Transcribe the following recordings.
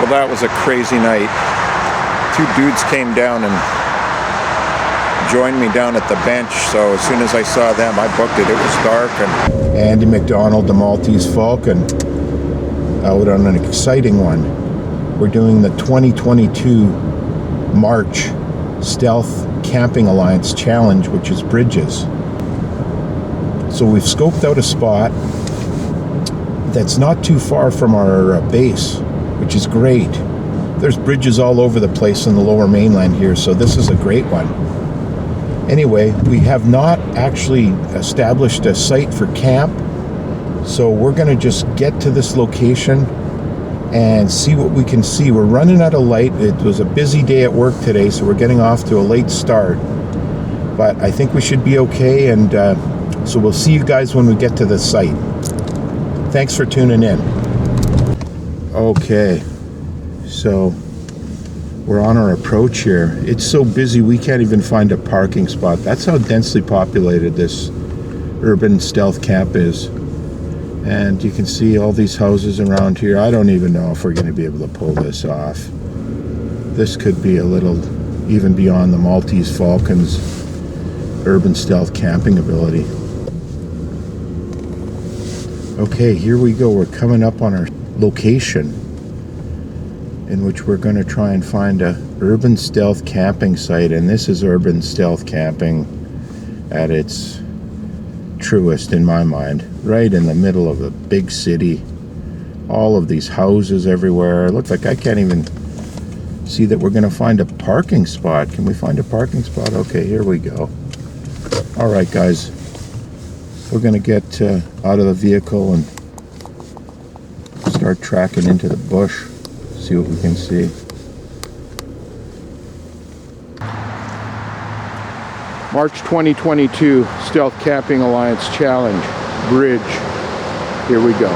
Well, that was a crazy night. Two dudes came down and joined me down at the bench, so as soon as I saw them, I booked it. It was dark. And Andy McDonald, the Maltese Falcon, out on an exciting one. We're doing the 2022 March Stealth Camping Alliance Challenge, which is bridges. So we've scoped out a spot that's not too far from our base, which is great. There's bridges all over the place in the lower mainland here, so this is a great one. Anyway, we have not actually established a site for camp, so we're going to just get to this location and see what we can see. We're running out of light. It was a busy day at work today, so we're getting off to a late start, but I think we should be okay, and so we'll see you guys when we get to the site. Thanks for tuning in. Okay, so we're on our approach here. It's so busy we can't even find a parking spot. That's how densely populated this urban stealth camp is. And you can see all these houses around here. I don't even know if we're going to be able to pull this off. This could be a little even beyond the Maltese Falcon's urban stealth camping ability. Okay, here we go. We're coming up on our location in which we're going to try and find a urban stealth camping site, and this is urban stealth camping at its truest in my mind, right in the middle of a big city. All of these houses everywhere. It looks like I can't even see that we're going to find a parking spot. Can we find a parking spot? Okay, here we go. All right, guys, we're going to get out of the vehicle and start tracking into the bush, see what we can see. March 2022 Stealth Camping Alliance Challenge Bridge. Here we go.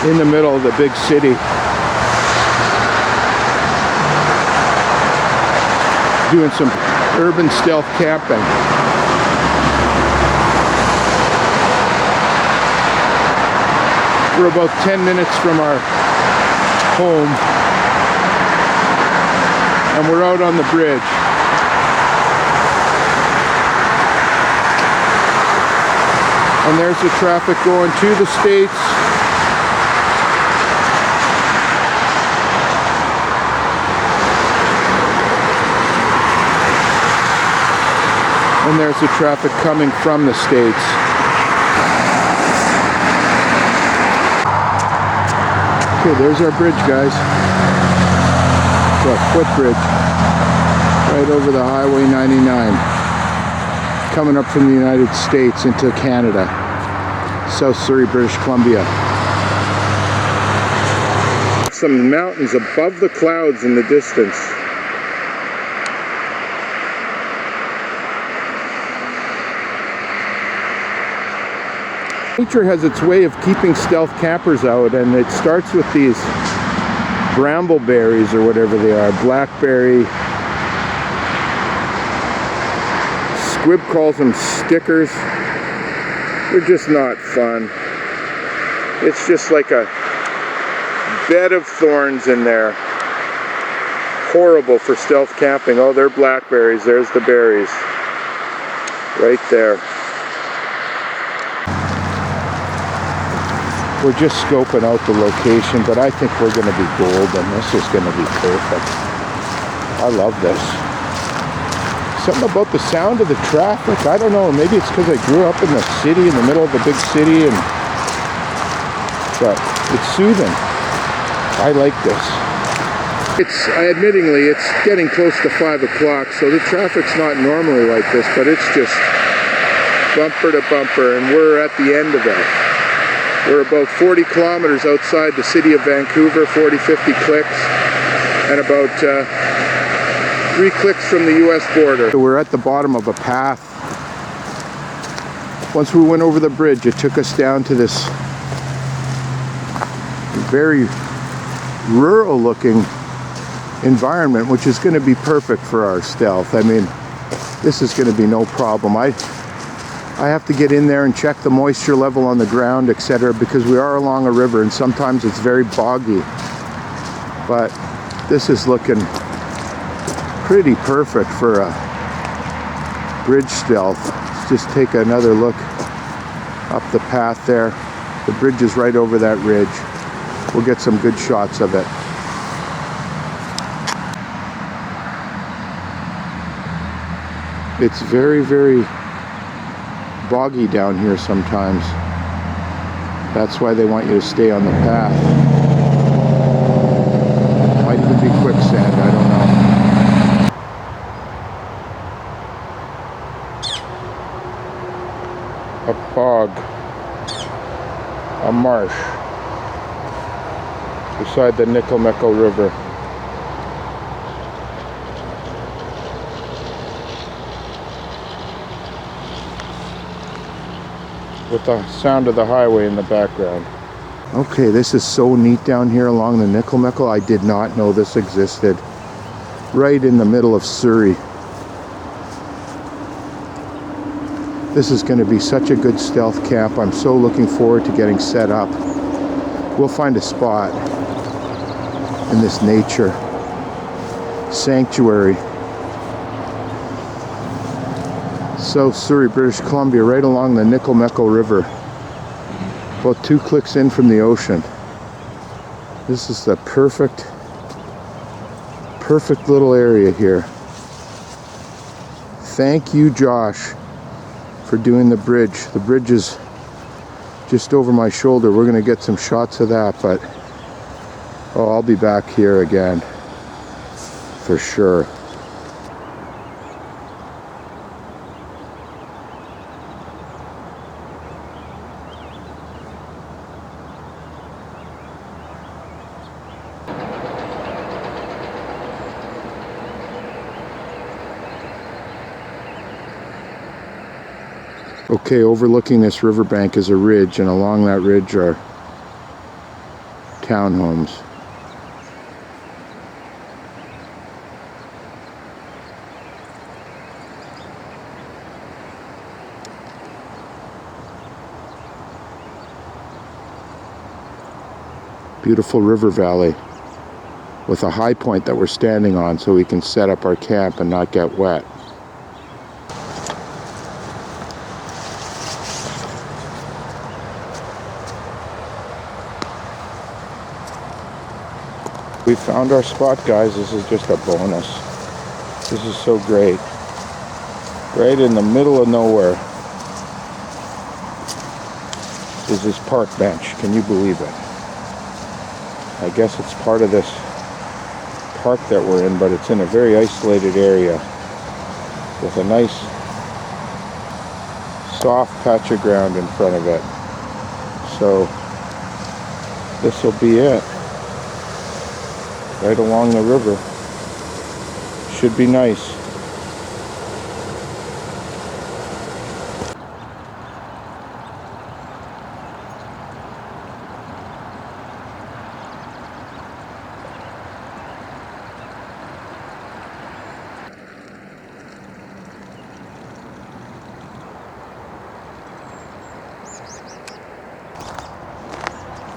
In the middle of the big city. Doing some urban stealth camping. We're about 10 minutes from our home, and we're out on the bridge. And there's the traffic going to the States. And there's the traffic coming from the States. Okay, there's our bridge, guys. It's a footbridge right over the Highway 99, coming up from the United States into Canada, South Surrey, British Columbia. Some mountains above the clouds in the distance. Nature has its way of keeping stealth campers out, and it starts with these brambleberries or whatever they are, blackberry. Squib calls them stickers. They're just not fun. It's just like a bed of thorns in there. Horrible for stealth camping. Oh, they're blackberries. There's the berries. Right there. We're just scoping out the location, but I think we're going to be golden. This is going to be perfect. I love this. Something about the sound of the traffic. I don't know. Maybe it's because I grew up in the city, in the middle of a big city, but it's soothing. I like this. Admittingly, it's getting close to 5 o'clock, so the traffic's not normally like this, but it's just bumper to bumper, and we're at the end of it. We're about 40 kilometers outside the city of Vancouver, 40-50 clicks, and about 3 clicks from the U.S. border. So we're at the bottom of a path. Once we went over the bridge, it took us down to this very rural-looking environment, which is going to be perfect for our stealth. I mean, this is going to be no problem. I have to get in there and check the moisture level on the ground, etc., because we are along a river and sometimes it's very boggy. But this is looking pretty perfect for a bridge stealth. Let's just take another look up the path there. The bridge is right over that ridge. We'll get some good shots of it. It's very, very boggy down here sometimes. That's why they want you to stay on the path. Might even be quicksand, I don't know. A bog, a marsh beside the Nicomekl River. With the sound of the highway in the background. Okay, this is so neat down here along the Nicomekl. I did not know this existed. Right in the middle of Surrey. This is going to be such a good stealth camp. I'm so looking forward to getting set up. We'll find a spot in this nature sanctuary. South Surrey, British Columbia, right along the Nicomekl River. About 2 clicks in from the ocean. This is the perfect little area here. Thank you, Josh, for doing the bridge. The bridge is just over my shoulder. We're going to get some shots of that, but oh, I'll be back here again for sure. Okay, overlooking this riverbank is a ridge, and along that ridge are townhomes. Beautiful river valley with a high point that we're standing on so we can set up our camp and not get wet. We found our spot, guys. This is just a bonus. This is so great. Right in the middle of nowhere is this park bench. Can you believe it? I guess it's part of this park that we're in, but it's in a very isolated area with a nice soft patch of ground in front of it. So this will be it. Right along the river. Should be nice.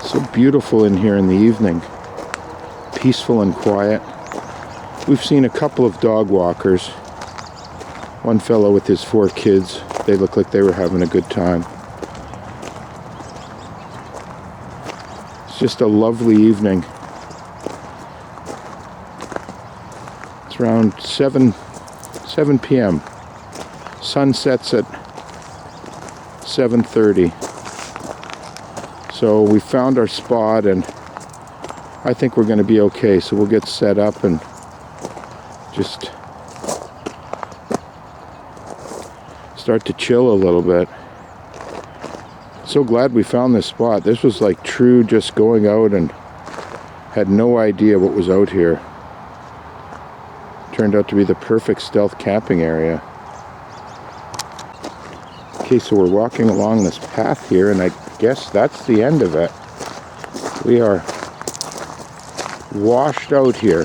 So beautiful in here in the evening. Peaceful and quiet. We've seen a couple of dog walkers. One fellow with his 4 kids. They look like they were having a good time. It's just a lovely evening. It's around 7 p.m. Sun sets at 7:30. So we found our spot, and I think we're going to be okay. So we'll get set up and just start to chill a little bit. So glad we found this spot. This was like true just going out, and had no idea what was out here. Turned out to be the perfect stealth camping area. Okay, so we're walking along this path here, and I guess that's the end of it. We are washed out here.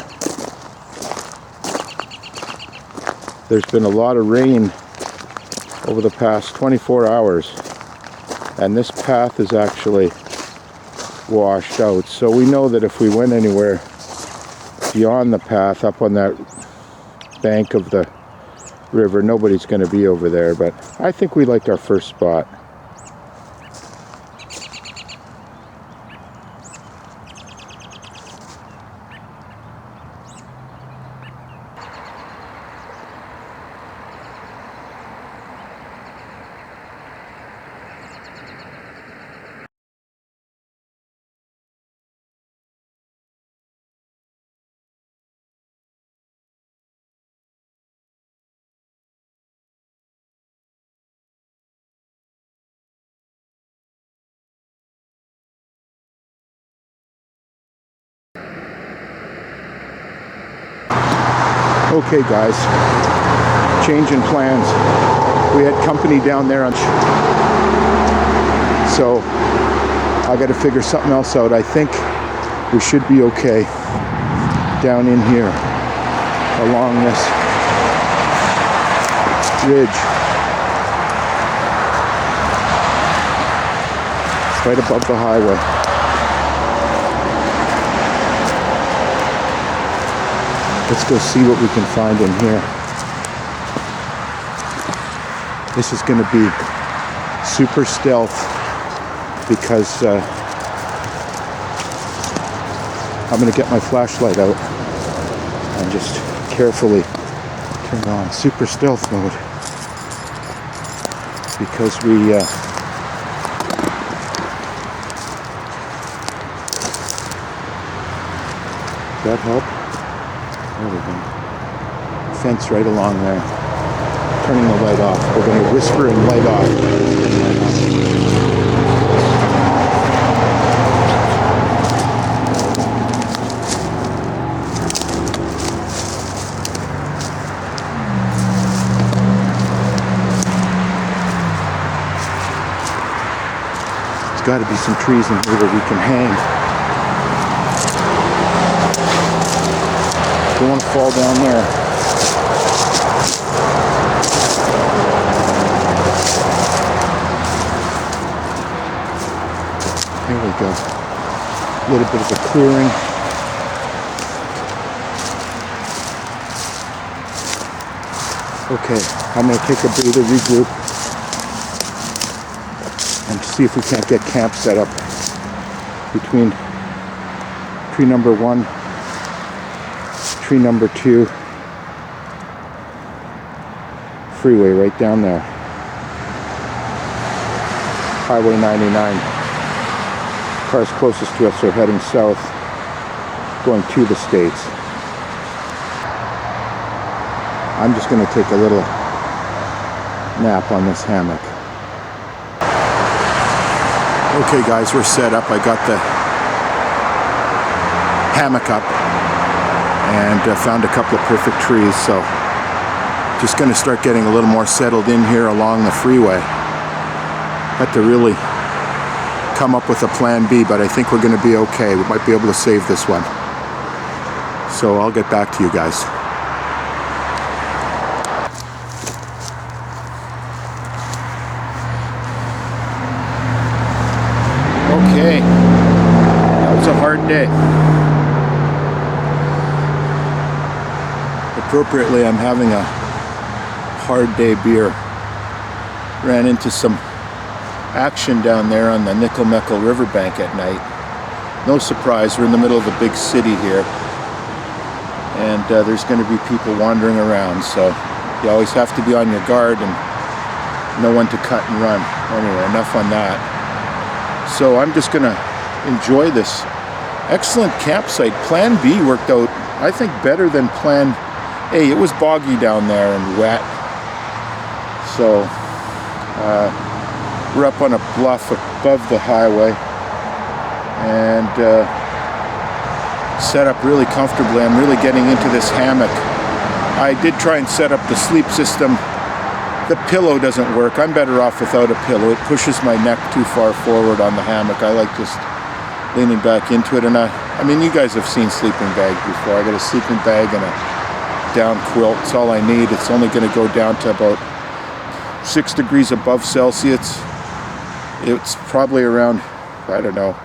there's been a lot of rain over the past 24 hours, and this path is actually washed out. So we know that if we went anywhere beyond the path up on that bank of the river, nobody's going to be over there. But I think we liked our first spot. Okay guys, change in plans. We had company down there on so I got to figure something else out. I think we should be okay down in here along this ridge. It's right above the highway. Let's go see what we can find in here. This is going to be super stealth because I'm going to get my flashlight out and just carefully turn on super stealth mode because we that help? There we go. Fence right along there. Turning the light off. We're going to whisper and light off. There's got to be some trees in here that we can hang. Don't want to fall down there. Here we go. A little bit of a clearing. Okay, I'm going to take a breather, regroup, and see if we can't get camp set up between tree number 1, tree number 2, freeway right down there. Highway 99. Cars closest to us are heading south, going to the States. I'm just going to take a little nap on this hammock. Okay guys, we're set up. I got the hammock up and found a couple of perfect trees, so just going to start getting a little more settled in here along the freeway. Had to really come up with a plan B, but I think we're going to be okay. We might be able to save this one. So I'll get back to you guys. Okay, that was a hard day. Appropriately, I'm having a hard day beer. Ran into some action down there on the Nicomekl River Bank at night. No surprise, we're in the middle of a big city here, and there's going to be people wandering around, so you always have to be on your guard and know when to cut and run. Anyway, enough on that. So I'm just going to enjoy this excellent campsite. Plan B worked out, I think, better than Plan A. It was boggy down there and wet. So we're up on a bluff above the highway and set up really comfortably. I'm really getting into this hammock. I did try and set up the sleep system. The pillow doesn't work. I'm better off without a pillow. It pushes my neck too far forward on the hammock. I like just leaning back into it. And I mean, you guys have seen sleeping bags before. I got a sleeping bag and a down quilt. It's all I need. It's only going to go down to about 6 degrees above Celsius. It's probably around, I don't know,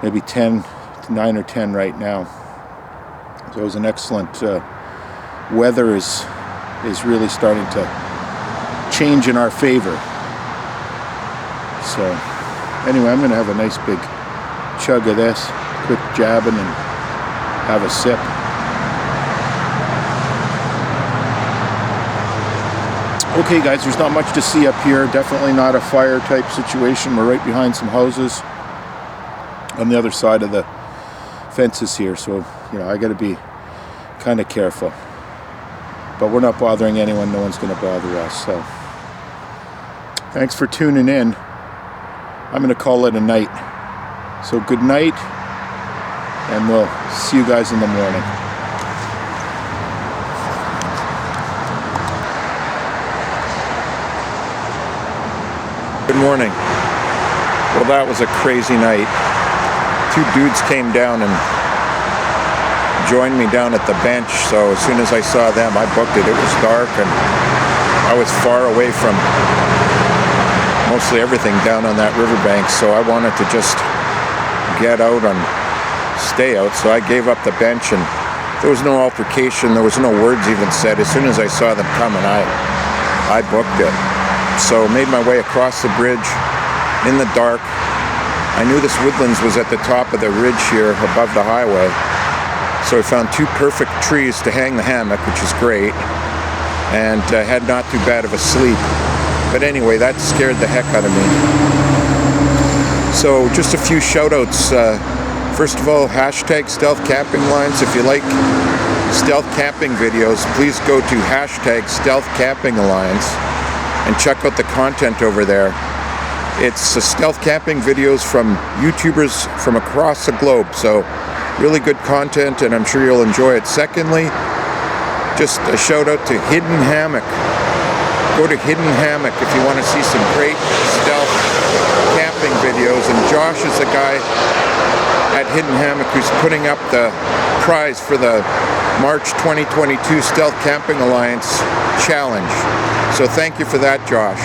maybe 9 or 10 right now. So it was an excellent weather is really starting to change in our favor. So anyway, I'm going to have a nice big chug of this, quick jabbing, and have a sip. Okay guys, there's not much to see up here. Definitely not a fire type situation. We're right behind some houses on the other side of the fences here, so I got to be kind of careful. But we're not bothering anyone. No one's going to bother us. So thanks for tuning in. I'm going to call it a night. So good night, and we'll see you guys in the morning. Good morning. Well, that was a crazy night. 2 dudes came down and joined me down at the bench, so as soon as I saw them, I booked it. It was dark, and I was far away from mostly everything down on that riverbank, so I wanted to just get out and stay out, so I gave up the bench, and there was no altercation, there was no words even said. As soon as I saw them coming, I booked it. So made my way across the bridge in the dark. I knew this woodlands was at the top of the ridge here above the highway, so I found 2 perfect trees to hang the hammock, which is great, and had not too bad of a sleep. But anyway, that scared the heck out of me. So just a few shout outs. First of all, hashtag Stealth Camping Alliance. If you like stealth camping videos, please go to hashtag Stealth Camping Alliance and check out the content over there. It's stealth camping videos from YouTubers from across the globe, so really good content, and I'm sure you'll enjoy it. Secondly, just a shout out to Hidden Hammock. Go to Hidden Hammock if you want to see some great stealth camping videos, and Josh is the guy at Hidden Hammock who's putting up the prize for the March 2022 Stealth Camping Alliance Challenge. So thank you for that, Josh.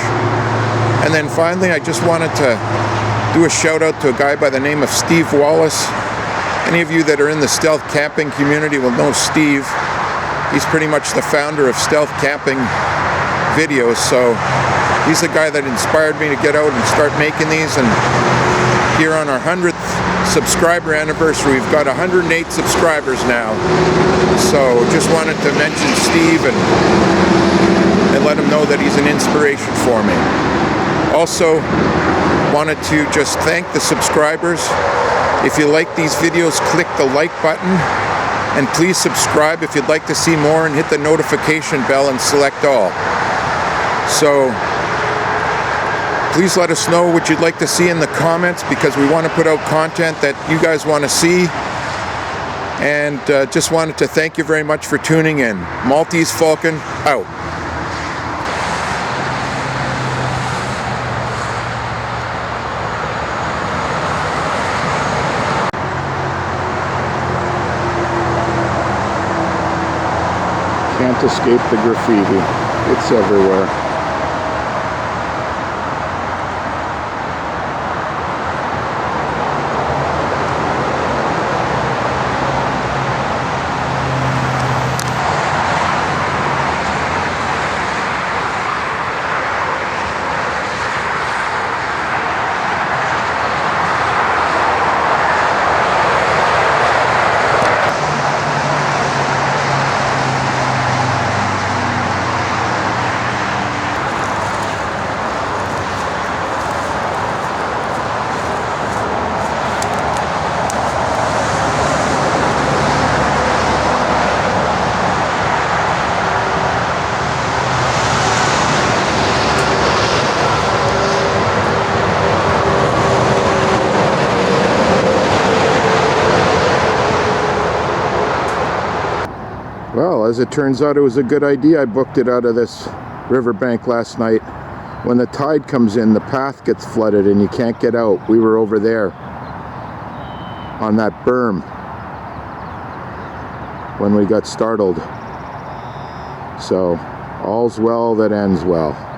And then finally, I just wanted to do a shout out to a guy by the name of Steve WALLIS. Any of you that are in the stealth camping community will know Steve. He's pretty much the founder of stealth camping videos, so he's the guy that inspired me to get out and start making these. And here on our 100th subscriber anniversary, we've got 108 subscribers now, so just wanted to mention Steve and let him know that he's an inspiration for me. Also wanted to just thank the subscribers. If you like these videos, click the like button, and please subscribe if you'd like to see more, and hit the notification bell and select all. So please let us know what you'd like to see in the comments, because we want to put out content that you guys want to see. And just wanted to thank you very much for tuning in. Maltese Falcon out. Can't escape the graffiti. It's everywhere. Well, as it turns out, it was a good idea. I booked it out of this riverbank last night. When the tide comes in, the path gets flooded and you can't get out. We were over there on that berm when we got startled. So all's well that ends well.